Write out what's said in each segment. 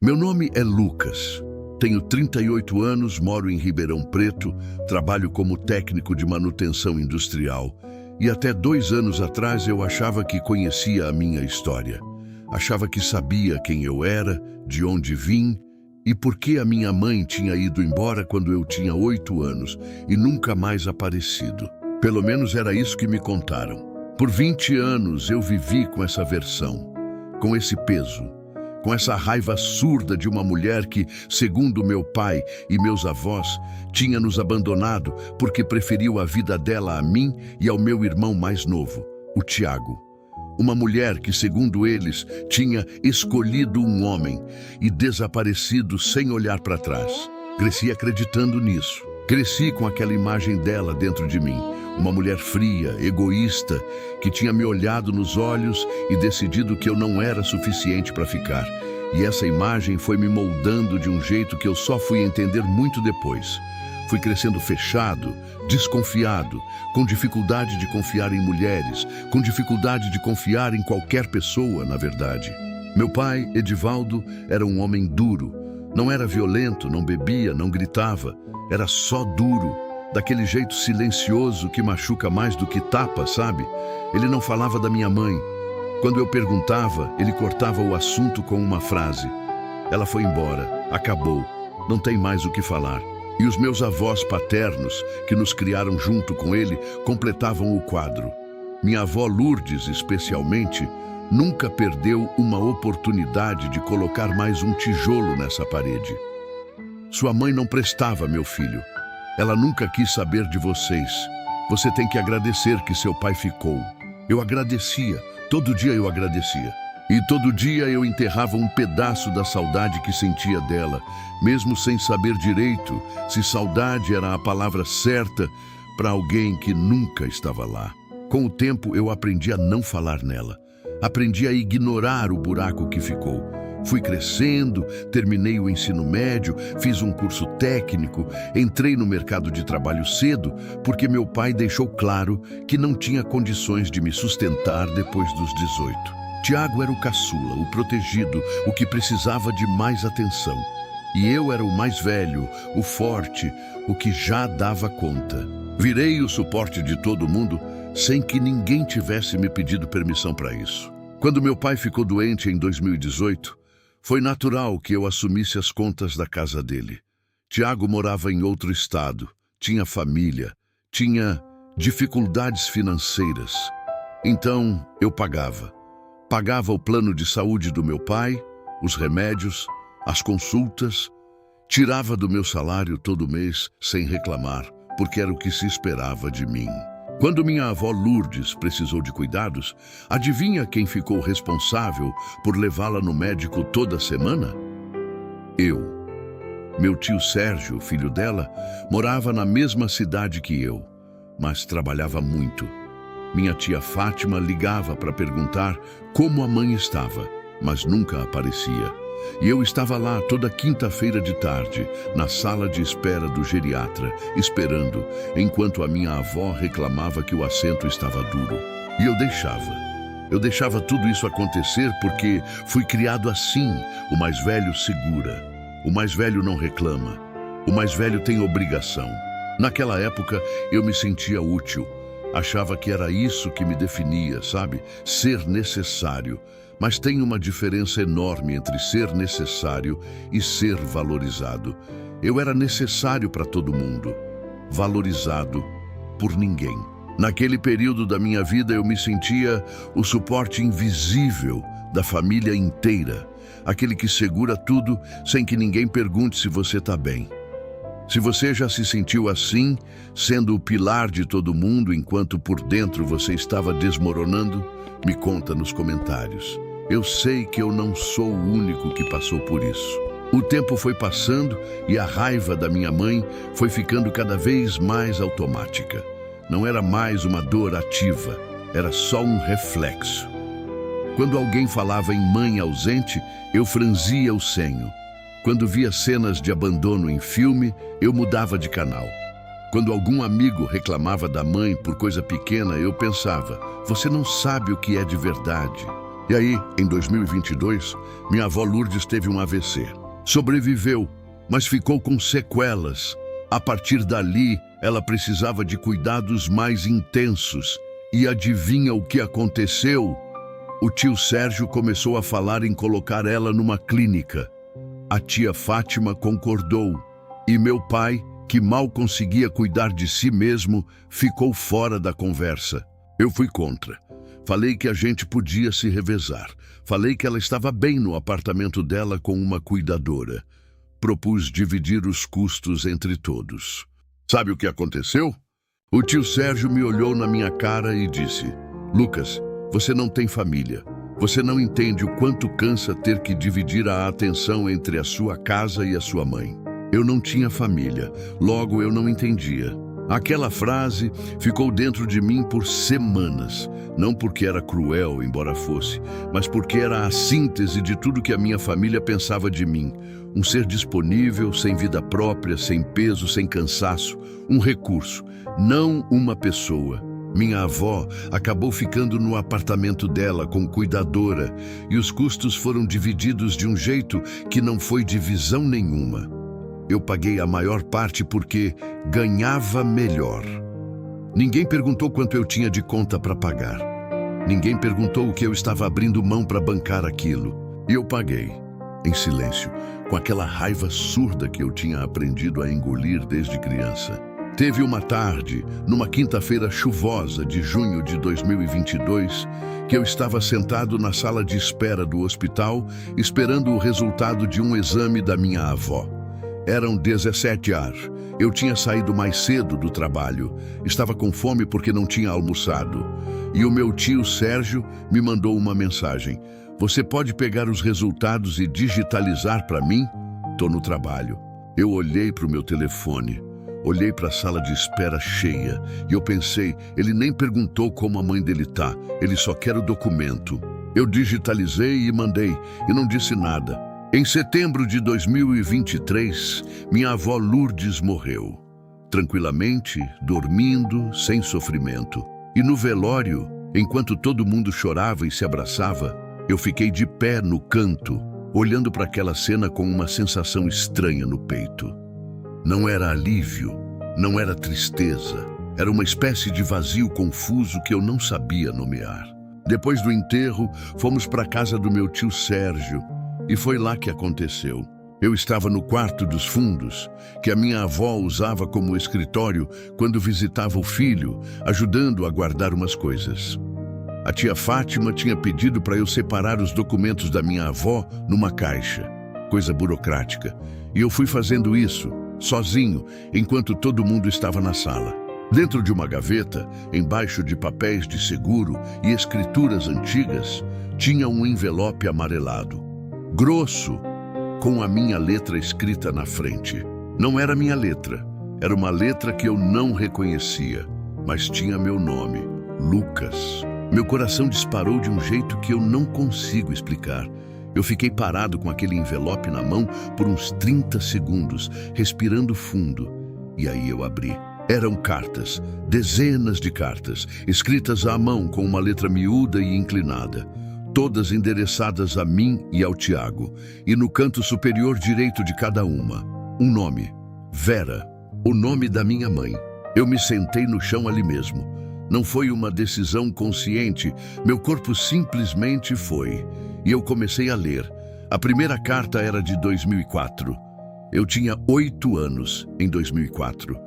Meu nome é Lucas. Tenho 38 anos, moro em Ribeirão Preto, trabalho como técnico de manutenção industrial e até 2 anos atrás eu achava que conhecia a minha história. Achava que sabia quem eu era, de onde vim e por que a minha mãe tinha ido embora quando eu tinha 8 anos e nunca mais aparecido. Pelo menos era isso que me contaram. Por 20 anos eu vivi com essa versão, com esse peso, com essa raiva surda de uma mulher que, segundo meu pai e meus avós, tinha nos abandonado porque preferiu a vida dela a mim e ao meu irmão mais novo, o Tiago. Uma mulher que, segundo eles, tinha escolhido um homem e desaparecido sem olhar para trás. Cresci acreditando nisso. Cresci com aquela imagem dela dentro de mim. Uma mulher fria, egoísta, que tinha me olhado nos olhos e decidido que eu não era suficiente para ficar. E essa imagem foi me moldando de um jeito que eu só fui entender muito depois. Fui crescendo fechado, desconfiado, com dificuldade de confiar em mulheres, com dificuldade de confiar em qualquer pessoa, na verdade. Meu pai, Edivaldo, era um homem duro. Não era violento, não bebia, não gritava. Era só duro. Daquele jeito silencioso que machuca mais do que tapa, sabe? Ele não falava da minha mãe. Quando eu perguntava, ele cortava o assunto com uma frase. Ela foi embora, acabou, não tem mais o que falar. E os meus avós paternos, que nos criaram junto com ele, completavam o quadro. Minha avó Lourdes, especialmente, nunca perdeu uma oportunidade de colocar mais um tijolo nessa parede. Sua mãe não prestava, meu filho. Ela nunca quis saber de vocês. Você tem que agradecer que seu pai ficou. Eu agradecia, todo dia eu agradecia. E todo dia eu enterrava um pedaço da saudade que sentia dela, mesmo sem saber direito se saudade era a palavra certa para alguém que nunca estava lá. Com o tempo eu aprendi a não falar nela. Aprendi a ignorar o buraco que ficou. Fui crescendo, terminei o ensino médio, fiz um curso técnico, entrei no mercado de trabalho cedo, porque meu pai deixou claro que não tinha condições de me sustentar depois dos 18. Tiago era o caçula, o protegido, o que precisava de mais atenção. E eu era o mais velho, o forte, o que já dava conta. Virei o suporte de todo mundo sem que ninguém tivesse me pedido permissão para isso. Quando meu pai ficou doente em 2018, foi natural que eu assumisse as contas da casa dele. Tiago morava em outro estado, tinha família, tinha dificuldades financeiras. Então, eu pagava. Pagava o plano de saúde do meu pai, os remédios, as consultas. Tirava do meu salário todo mês sem reclamar, porque era o que se esperava de mim. Quando minha avó Lourdes precisou de cuidados, adivinha quem ficou responsável por levá-la no médico toda semana? Eu. Meu tio Sérgio, filho dela, morava na mesma cidade que eu, mas trabalhava muito. Minha tia Fátima ligava para perguntar como a mãe estava, mas nunca aparecia. E eu estava lá toda quinta-feira de tarde, na sala de espera do geriatra, esperando, enquanto a minha avó reclamava que o assento estava duro. E eu deixava. Eu deixava tudo isso acontecer porque fui criado assim. O mais velho segura. O mais velho não reclama. O mais velho tem obrigação. Naquela época, eu me sentia útil. Achava que era isso que me definia, sabe? Ser necessário. Mas tem uma diferença enorme entre ser necessário e ser valorizado. Eu era necessário para todo mundo, valorizado por ninguém. Naquele período da minha vida eu me sentia o suporte invisível da família inteira, aquele que segura tudo sem que ninguém pergunte se você está bem. Se você já se sentiu assim, sendo o pilar de todo mundo enquanto por dentro você estava desmoronando, me conta nos comentários. Eu sei que eu não sou o único que passou por isso. O tempo foi passando e a raiva da minha mãe foi ficando cada vez mais automática. Não era mais uma dor ativa, era só um reflexo. Quando alguém falava em mãe ausente, eu franzia o senho. Quando via cenas de abandono em filme, eu mudava de canal. Quando algum amigo reclamava da mãe por coisa pequena, eu pensava, você não sabe o que é de verdade. E aí, em 2022, minha avó Lourdes teve um AVC. Sobreviveu, mas ficou com sequelas. A partir dali, ela precisava de cuidados mais intensos. E adivinha o que aconteceu? O tio Sérgio começou a falar em colocar ela numa clínica. A tia Fátima concordou. E meu pai, que mal conseguia cuidar de si mesmo, ficou fora da conversa. Eu fui contra. Falei que a gente podia se revezar. Falei que ela estava bem no apartamento dela com uma cuidadora. Propus dividir os custos entre todos. Sabe o que aconteceu? O tio Sérgio me olhou na minha cara e disse: Lucas, você não tem família. Você não entende o quanto cansa ter que dividir a atenção entre a sua casa e a sua mãe. Eu não tinha família, logo eu não entendia. Aquela frase ficou dentro de mim por semanas, não porque era cruel, embora fosse, mas porque era a síntese de tudo que a minha família pensava de mim. Um ser disponível, sem vida própria, sem peso, sem cansaço, um recurso, não uma pessoa. Minha avó acabou ficando no apartamento dela com cuidadora e os custos foram divididos de um jeito que não foi divisão nenhuma. Eu paguei a maior parte porque ganhava melhor. Ninguém perguntou quanto eu tinha de conta para pagar. Ninguém perguntou o que eu estava abrindo mão para bancar aquilo. E eu paguei, em silêncio, com aquela raiva surda que eu tinha aprendido a engolir desde criança. Teve uma tarde, numa quinta-feira chuvosa de junho de 2022, que eu estava sentado na sala de espera do hospital, esperando o resultado de um exame da minha avó. Eram 17h. Eu tinha saído mais cedo do trabalho. Estava com fome porque não tinha almoçado. E o meu tio Sérgio me mandou uma mensagem. Você pode pegar os resultados e digitalizar para mim? Tô no trabalho. Eu olhei para o meu telefone. Olhei para a sala de espera cheia. E eu pensei, ele nem perguntou como a mãe dele tá. Ele só quer o documento. Eu digitalizei e mandei. E não disse nada. Em setembro de 2023, minha avó Lourdes morreu. Tranquilamente, dormindo, sem sofrimento. E no velório, enquanto todo mundo chorava e se abraçava, eu fiquei de pé no canto, olhando para aquela cena com uma sensação estranha no peito. Não era alívio, não era tristeza, era uma espécie de vazio confuso que eu não sabia nomear. Depois do enterro, fomos para a casa do meu tio Sérgio, e foi lá que aconteceu. Eu estava no quarto dos fundos, que a minha avó usava como escritório quando visitava o filho, ajudando a guardar umas coisas. A tia Fátima tinha pedido para eu separar os documentos da minha avó numa caixa, coisa burocrática, e eu fui fazendo isso, sozinho, enquanto todo mundo estava na sala. Dentro de uma gaveta, embaixo de papéis de seguro e escrituras antigas, tinha um envelope amarelado. Grosso, com a minha letra escrita na frente. Não era minha letra, era uma letra que eu não reconhecia, mas tinha meu nome, Lucas. Meu coração disparou de um jeito que eu não consigo explicar. Eu fiquei parado com aquele envelope na mão por uns 30 segundos, respirando fundo. E aí eu abri. Eram cartas, dezenas de cartas, escritas à mão com uma letra miúda e inclinada. Todas endereçadas a mim e ao Tiago, e no canto superior direito de cada uma, um nome, Vera, o nome da minha mãe. Eu me sentei no chão ali mesmo. Não foi uma decisão consciente, meu corpo simplesmente foi. E eu comecei a ler. A primeira carta era de 2004. Eu tinha 8 anos em 2004.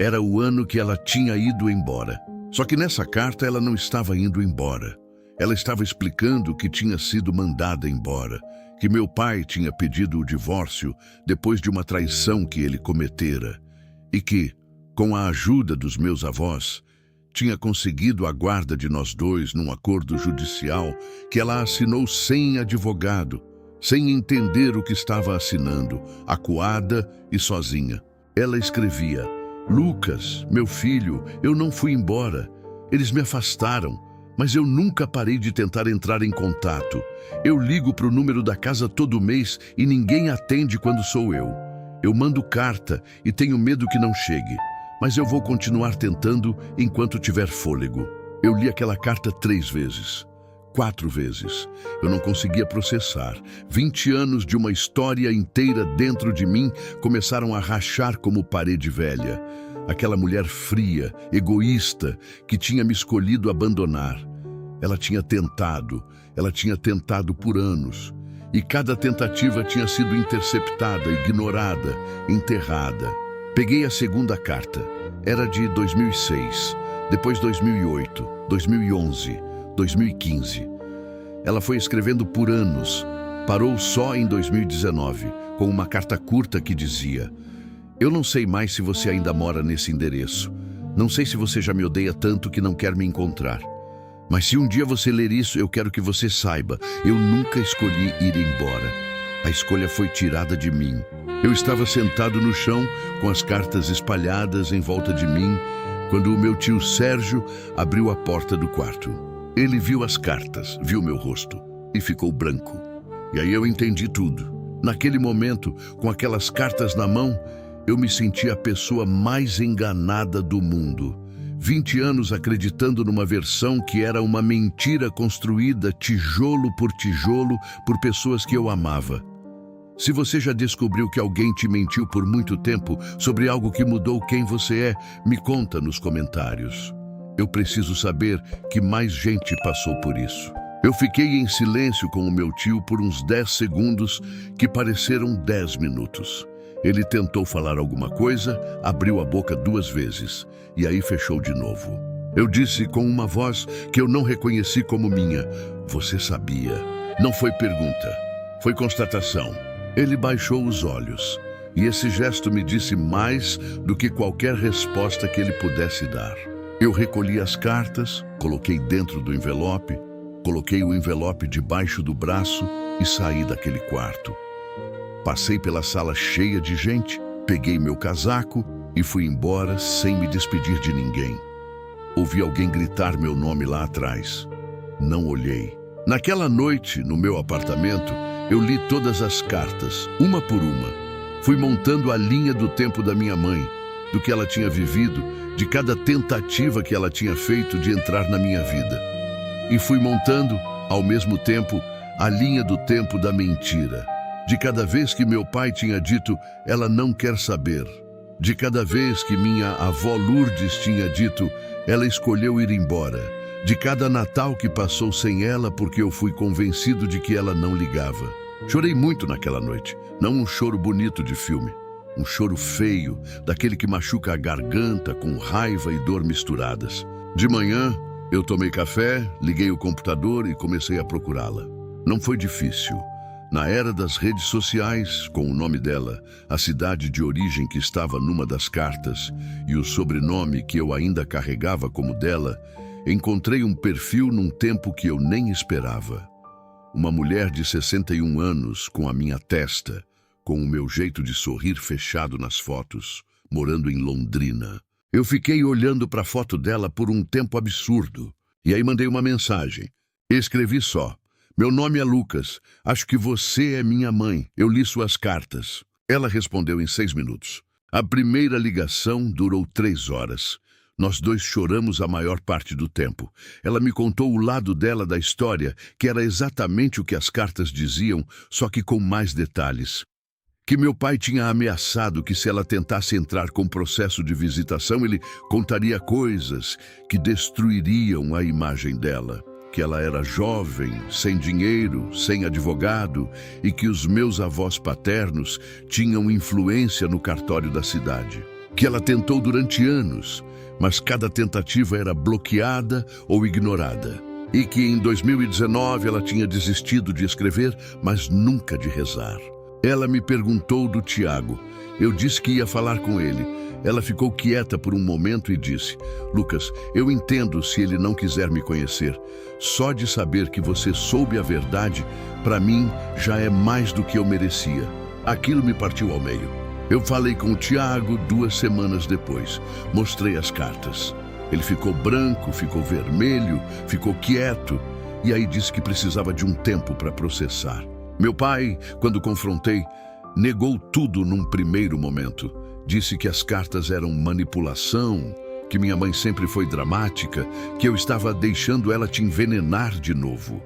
Era o ano que ela tinha ido embora. Só que nessa carta ela não estava indo embora. Ela estava explicando que tinha sido mandada embora, que meu pai tinha pedido o divórcio depois de uma traição que ele cometera e que, com a ajuda dos meus avós, tinha conseguido a guarda de nós dois num acordo judicial que ela assinou sem advogado, sem entender o que estava assinando, acuada e sozinha. Ela escrevia: Lucas, meu filho, eu não fui embora. Eles me afastaram. Mas eu nunca parei de tentar entrar em contato. Eu ligo para o número da casa todo mês e ninguém atende quando sou eu. Eu mando carta e tenho medo que não chegue. Mas eu vou continuar tentando enquanto tiver fôlego. Eu li aquela carta 3 vezes. 4 vezes. Eu não conseguia processar. 20 anos de uma história inteira dentro de mim começaram a rachar como parede velha. Aquela mulher fria, egoísta, que tinha me escolhido abandonar. Ela tinha tentado por anos. E cada tentativa tinha sido interceptada, ignorada, enterrada. Peguei a segunda carta. Era de 2006, depois 2008, 2011, 2015. Ela foi escrevendo por anos. Parou só em 2019, com uma carta curta que dizia: eu não sei mais se você ainda mora nesse endereço. Não sei se você já me odeia tanto que não quer me encontrar. Mas se um dia você ler isso, eu quero que você saiba, eu nunca escolhi ir embora. A escolha foi tirada de mim. Eu estava sentado no chão, com as cartas espalhadas em volta de mim, quando o meu tio Sérgio abriu a porta do quarto. Ele viu as cartas, viu meu rosto e ficou branco. E aí eu entendi tudo. Naquele momento, com aquelas cartas na mão, eu me senti a pessoa mais enganada do mundo. 20 anos acreditando numa versão que era uma mentira construída tijolo por tijolo por pessoas que eu amava. Se você já descobriu que alguém te mentiu por muito tempo sobre algo que mudou quem você é, me conta nos comentários. Eu preciso saber que mais gente passou por isso. Eu fiquei em silêncio com o meu tio por uns 10 segundos que pareceram 10 minutos. Ele tentou falar alguma coisa, abriu a boca 2 vezes e aí fechou de novo. Eu disse com uma voz que eu não reconheci como minha: você sabia? Não foi pergunta, foi constatação. Ele baixou os olhos e esse gesto me disse mais do que qualquer resposta que ele pudesse dar. Eu recolhi as cartas, coloquei dentro do envelope, coloquei o envelope debaixo do braço e saí daquele quarto. Passei pela sala cheia de gente, peguei meu casaco e fui embora sem me despedir de ninguém. Ouvi alguém gritar meu nome lá atrás. Não olhei. Naquela noite, no meu apartamento, eu li todas as cartas, uma por uma. Fui montando a linha do tempo da minha mãe, do que ela tinha vivido, de cada tentativa que ela tinha feito de entrar na minha vida. E fui montando, ao mesmo tempo, a linha do tempo da mentira. De cada vez que meu pai tinha dito, ela não quer saber. De cada vez que minha avó Lourdes tinha dito, ela escolheu ir embora. De cada Natal que passou sem ela porque eu fui convencido de que ela não ligava. Chorei muito naquela noite. Não um choro bonito de filme. Um choro feio, daquele que machuca a garganta com raiva e dor misturadas. De manhã, eu tomei café, liguei o computador e comecei a procurá-la. Não foi difícil. Na era das redes sociais, com o nome dela, a cidade de origem que estava numa das cartas e o sobrenome que eu ainda carregava como dela, encontrei um perfil num tempo que eu nem esperava. Uma mulher de 61 anos, com a minha testa, com o meu jeito de sorrir fechado nas fotos, morando em Londrina. Eu fiquei olhando para a foto dela por um tempo absurdo. E aí mandei uma mensagem. Escrevi só: meu nome é Lucas, acho que você é minha mãe, eu li suas cartas. Ela respondeu em 6 minutos. A primeira ligação durou 3 horas. Nós dois choramos a maior parte do tempo. Ela me contou o lado dela da história, que era exatamente o que as cartas diziam, só que com mais detalhes. Que meu pai tinha ameaçado que se ela tentasse entrar com processo de visitação, ele contaria coisas que destruiriam a imagem dela. Que ela era jovem, sem dinheiro, sem advogado e que os meus avós paternos tinham influência no cartório da cidade. Que ela tentou durante anos, mas cada tentativa era bloqueada ou ignorada. E que em 2019 ela tinha desistido de escrever, mas nunca de rezar. Ela me perguntou do Tiago. Eu disse que ia falar com ele. Ela ficou quieta por um momento e disse: Lucas, eu entendo se ele não quiser me conhecer. Só de saber que você soube a verdade, para mim, já é mais do que eu merecia. Aquilo me partiu ao meio. Eu falei com o Tiago 2 semanas depois. Mostrei as cartas. Ele ficou branco, ficou vermelho, ficou quieto. E aí disse que precisava de um tempo para processar. Meu pai, quando confrontei, negou tudo num primeiro momento. Disse que as cartas eram manipulação, que minha mãe sempre foi dramática, que eu estava deixando ela te envenenar de novo.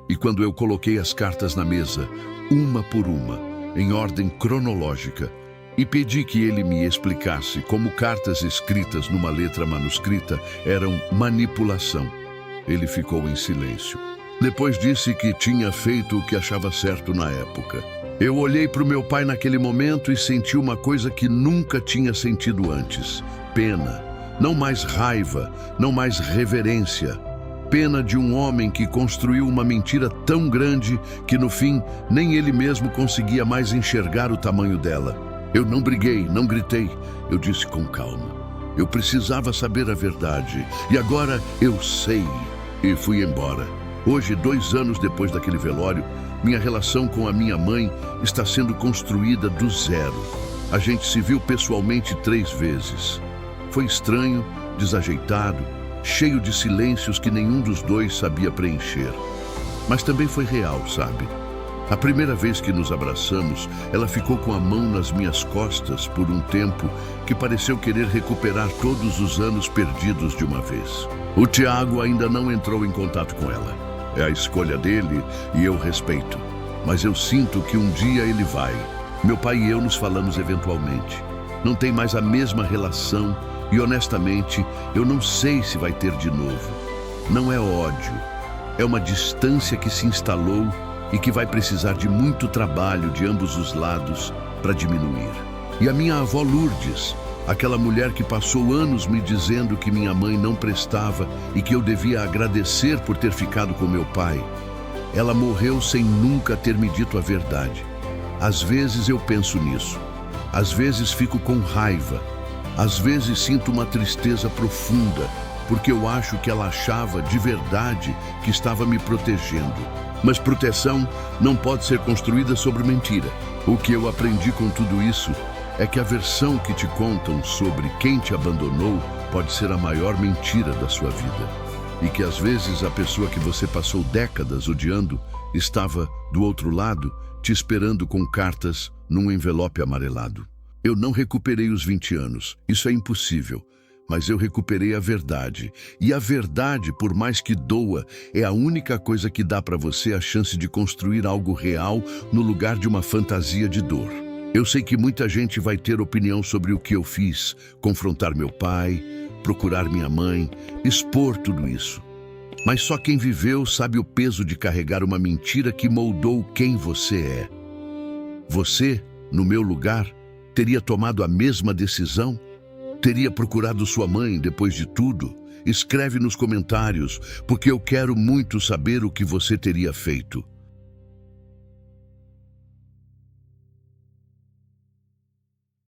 E quando eu coloquei as cartas na mesa, uma por uma, em ordem cronológica, e pedi que ele me explicasse como cartas escritas numa letra manuscrita eram manipulação, ele ficou em silêncio. Depois disse que tinha feito o que achava certo na época. Eu olhei para o meu pai naquele momento e senti uma coisa que nunca tinha sentido antes: pena. Não mais raiva, não mais reverência. Pena de um homem que construiu uma mentira tão grande que no fim nem ele mesmo conseguia mais enxergar o tamanho dela. Eu não briguei, não gritei. Eu disse com calma: eu precisava saber a verdade e agora eu sei. E fui embora. Hoje, 2 anos depois daquele velório, minha relação com a minha mãe está sendo construída do zero. A gente se viu pessoalmente 3 vezes. Foi estranho, desajeitado, cheio de silêncios que nenhum dos dois sabia preencher. Mas também foi real, sabe? A primeira vez que nos abraçamos, ela ficou com a mão nas minhas costas por um tempo que pareceu querer recuperar todos os anos perdidos de uma vez. O Tiago ainda não entrou em contato com ela. É a escolha dele e eu respeito. Mas eu sinto que um dia ele vai. Meu pai e eu nos falamos eventualmente. Não tem mais a mesma relação e, honestamente, eu não sei se vai ter de novo. Não é ódio. É uma distância que se instalou e que vai precisar de muito trabalho de ambos os lados para diminuir. E a minha avó Lourdes, aquela mulher que passou anos me dizendo que minha mãe não prestava e que eu devia agradecer por ter ficado com meu pai, ela morreu sem nunca ter me dito a verdade. Às vezes eu penso nisso. Às vezes fico com raiva. Às vezes sinto uma tristeza profunda, porque eu acho que ela achava de verdade que estava me protegendo. Mas proteção não pode ser construída sobre mentira. O que eu aprendi com tudo isso é que a versão que te contam sobre quem te abandonou pode ser a maior mentira da sua vida. E que às vezes a pessoa que você passou décadas odiando estava do outro lado, te esperando com cartas num envelope amarelado. Eu não recuperei os 20 anos, isso é impossível. Mas eu recuperei a verdade. E a verdade, por mais que doa, é a única coisa que dá para você a chance de construir algo real no lugar de uma fantasia de dor. Eu sei que muita gente vai ter opinião sobre o que eu fiz, confrontar meu pai, procurar minha mãe, expor tudo isso. Mas só quem viveu sabe o peso de carregar uma mentira que moldou quem você é. Você, no meu lugar, teria tomado a mesma decisão? Teria procurado sua mãe depois de tudo? Escreve nos comentários, porque eu quero muito saber o que você teria feito.